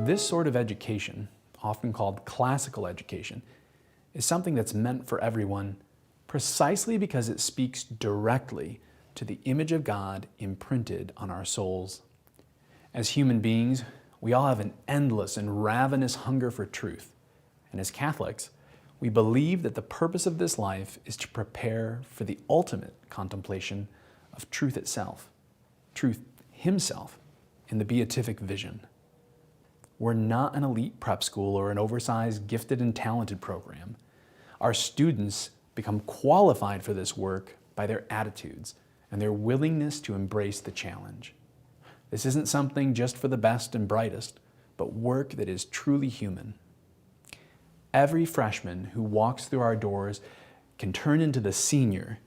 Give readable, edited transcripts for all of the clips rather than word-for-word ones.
This sort of education, often called classical education, is something that's meant for everyone precisely because it speaks directly to the image of God imprinted on our souls. As human beings, we all have an endless and ravenous hunger for truth. And as Catholics, we believe that the purpose of this life is to prepare for the ultimate contemplation of truth itself, truth himself, in the beatific vision. We're not an elite prep school or an oversized gifted and talented program. Our students become qualified for this work by their attitudes and their willingness to embrace the challenge. This isn't something just for the best and brightest, but work that is truly human. Every freshman who walks through our doors can turn into the senior,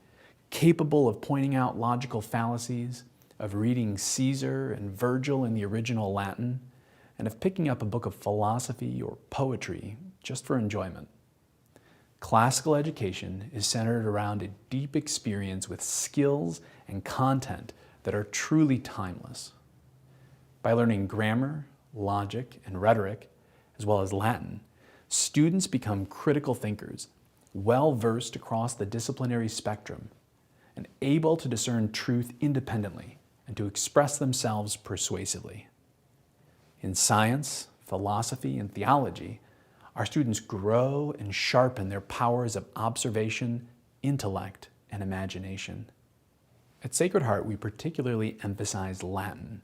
capable of pointing out logical fallacies, of reading Caesar and Virgil in the original Latin, and of picking up a book of philosophy or poetry just for enjoyment. Classical education is centered around a deep experience with skills and content that are truly timeless. By learning grammar, logic, and rhetoric, as well as Latin, students become critical thinkers, well-versed across the disciplinary spectrum, and able to discern truth independently and to express themselves persuasively. In science, philosophy, and theology, our students grow and sharpen their powers of observation, intellect, and imagination. At Sacred Heart, we particularly emphasize Latin,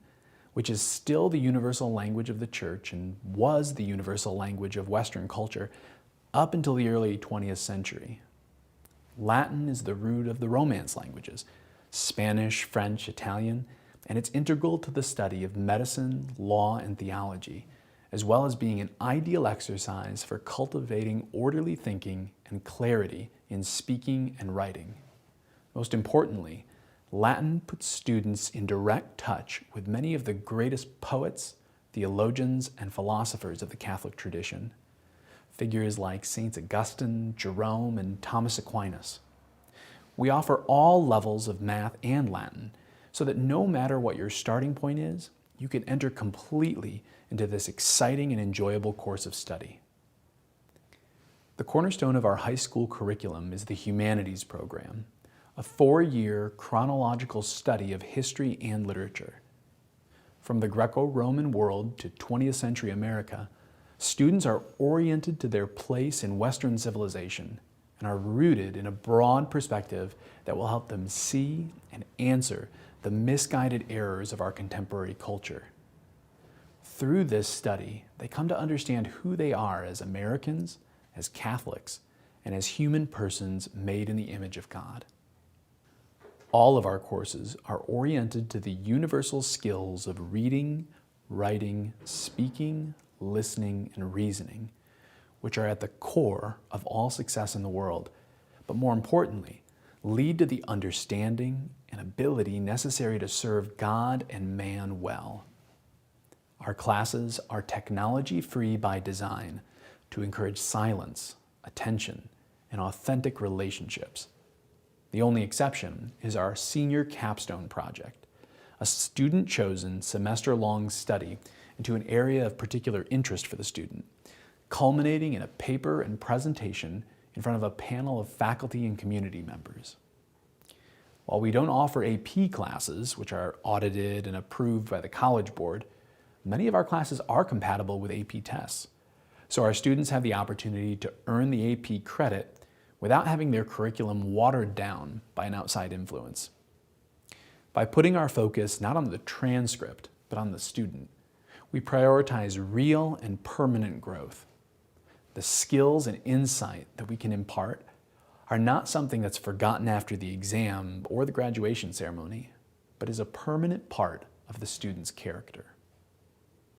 which is still the universal language of the Church and was the universal language of Western culture up until the early 20th century. Latin is the root of the Romance languages, Spanish, French, Italian, and it's integral to the study of medicine, law, and theology, as well as being an ideal exercise for cultivating orderly thinking and clarity in speaking and writing. Most importantly, Latin puts students in direct touch with many of the greatest poets, theologians, and philosophers of the Catholic tradition. Figures like Saints Augustine, Jerome, and Thomas Aquinas. We offer all levels of math and Latin so that no matter what your starting point is, you can enter completely into this exciting and enjoyable course of study. The cornerstone of our high school curriculum is the Humanities program, a 4-year chronological study of history and literature. From the Greco-Roman world to 20th century America, students are oriented to their place in Western civilization and are rooted in a broad perspective that will help them see and answer the misguided errors of our contemporary culture. Through this study, they come to understand who they are as Americans, as Catholics, and as human persons made in the image of God. All of our courses are oriented to the universal skills of reading, writing, speaking, listening, and reasoning, which are at the core of all success in the world, but more importantly, lead to the understanding and ability necessary to serve God and man well. Our classes are technology-free by design to encourage silence, attention, and authentic relationships. The only exception is our senior capstone project, a student-chosen semester-long study into an area of particular interest for the student, culminating in a paper and presentation in front of a panel of faculty and community members. While we don't offer AP classes, which are audited and approved by the College Board, many of our classes are compatible with AP tests. So our students have the opportunity to earn the AP credit without having their curriculum watered down by an outside influence. By putting our focus not on the transcript, but on the student, we prioritize real and permanent growth. The skills and insight that we can impart are not something that's forgotten after the exam or the graduation ceremony, but is a permanent part of the student's character.